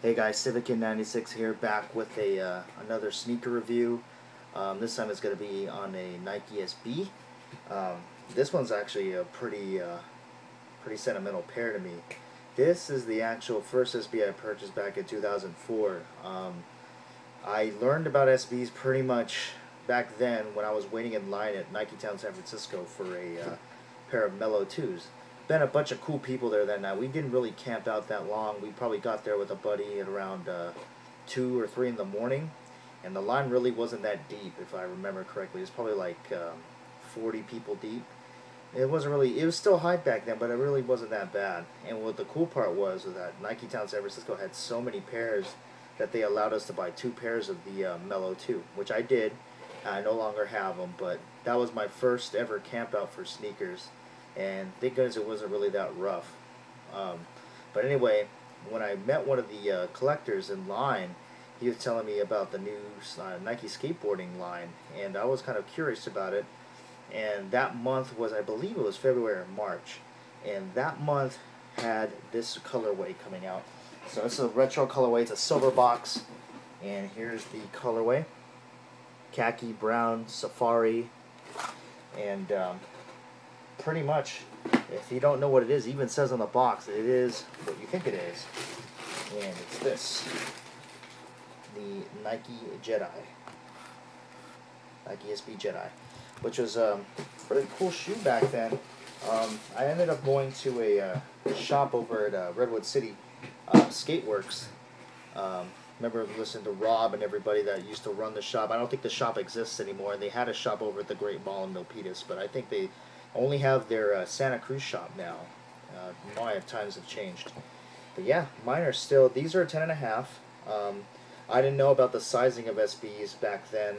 Hey guys, Civickid96 here, back with another sneaker review. This time it's going to be on a Nike SB. This one's actually a pretty sentimental pair to me. This is the actual first SB I purchased back in 2004. I learned about SBs pretty much back then when I was waiting in line at Nike Town, San Francisco for a pair of Mellow 2s. Been a bunch of cool people there that night. We didn't really camp out that long. We probably got there with a buddy at around 2 or 3 in the morning, and the line really wasn't that deep, if I remember correctly. It was probably like 40 people deep. It was still hype back then, but it really wasn't that bad. And what the cool part was that Nike Town San Francisco had so many pairs that they allowed us to buy 2 pairs of the Mellow 2, which I did. I no longer have them, but that was my first ever camp out for sneakers. And thank goodness it wasn't really that rough. But anyway, when I met one of the collectors in line, he was telling me about the new Nike skateboarding line, and I was kind of curious about it. And that month was, I believe it was February or March, and that month had this colorway coming out. So it's a retro colorway, it's a silver box, and here's the colorway. Khaki, brown, safari, and pretty much, if you don't know what it is, it even says on the box that it is what you think it is. And it's this. The Nike Jedi. Nike SB Jedi. Which was a pretty cool shoe back then. I ended up going to a shop over at Redwood City, Skateworks. Remember listening to Rob and everybody that used to run the shop. I don't think the shop exists anymore. And they had a shop over at the Great Mall in Milpitas, but I think they only have their Santa Cruz shop now. My times have changed. But yeah, mine are still, these are 10.5. I didn't know about the sizing of SBs back then,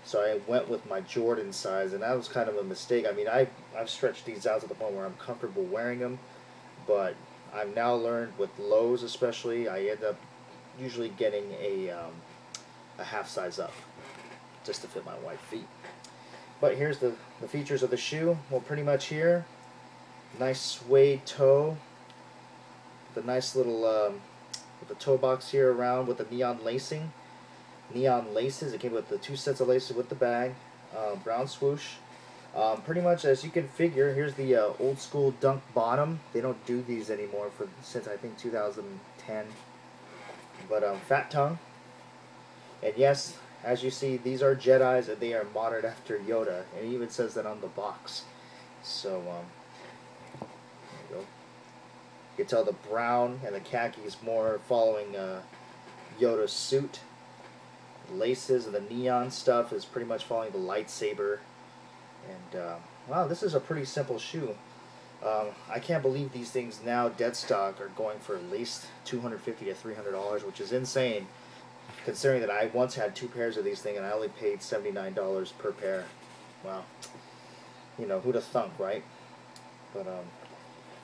so I went with my Jordan size, and that was kind of a mistake. I mean, I've stretched these out to the point where I'm comfortable wearing them, but I've now learned with lows especially, I end up usually getting a half size up, just to fit my white feet. But here's the features of the shoe. Well, pretty much here, nice suede toe, the nice little with the toe box here around with the neon lacing, neon laces. It came with the 2 sets of laces with the bag, brown swoosh. Pretty much as you can figure, here's the old school dunk bottom. They don't do these anymore since I think 2010. But fat tongue, and yes, as you see, these are Jedis, and they are modeled after Yoda, and it even says that on the box. So, there you go. You can tell the brown and the khaki is more following Yoda's suit. The laces and the neon stuff is pretty much following the lightsaber. And, wow, this is a pretty simple shoe. I can't believe these things now, dead stock, are going for at least $250 to $300, which is insane, considering that I once had 2 pairs of these things and I only paid $79 per pair. Wow. You know, who'd have thunk, right? But,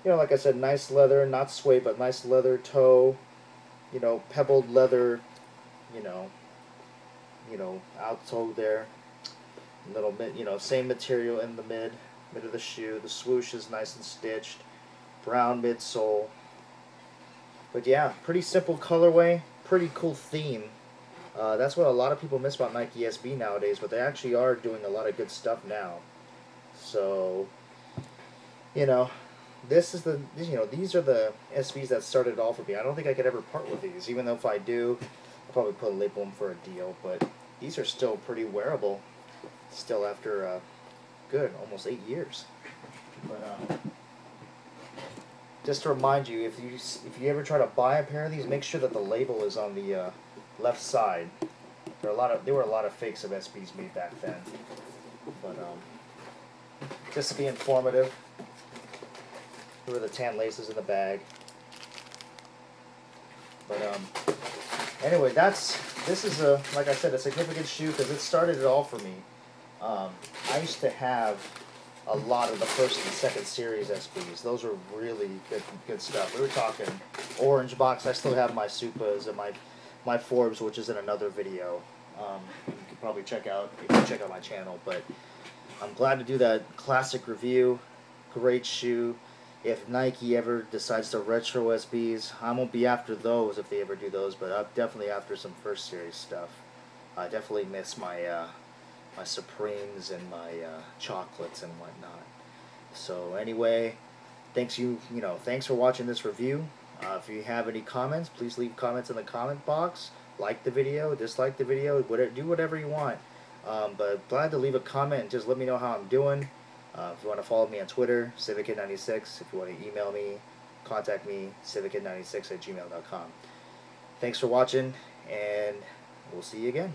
you know, like I said, nice leather, not suede, but nice leather toe, you know, pebbled leather, you know, out toe there, little mid, you know, same material in the mid of the shoe. The swoosh is nice and stitched, brown midsole. But yeah, pretty simple colorway, pretty cool theme. That's what a lot of people miss about Nike SB nowadays, but they actually are doing a lot of good stuff now. So, you know, these are the SBs that started it all for me. I don't think I could ever part with these, even though if I do, I'll probably put a label them for a deal. But these are still pretty wearable, still after good almost 8 years. But just to remind you, if you ever try to buy a pair of these, make sure that the label is on the left side. There were a lot of fakes of SBs made back then. But just to be informative, here are the tan laces in the bag. But anyway, this is like I said, a significant shoe because it started it all for me. I used to have a lot of the first and second series SBs. Those were really good stuff. We were talking orange box. I still have my Supas and my Forbes, which is in another video. You can probably check out if you check out my channel. But I'm glad to do that classic review. Great shoe. if Nike ever decides to retro SBs, I won't be after those if they ever do those, but I'm definitely after some first series stuff. I definitely miss my my Supremes and my chocolates and whatnot. So anyway, thanks for watching this review. If you have any comments, please leave comments in the comment box. Like the video, dislike the video, do whatever you want. But glad to leave a comment and just let me know how I'm doing. If you want to follow me on Twitter, Civickid96. If you want to email me, contact me, Civickid96@gmail.com. Thanks for watching, and we'll see you again.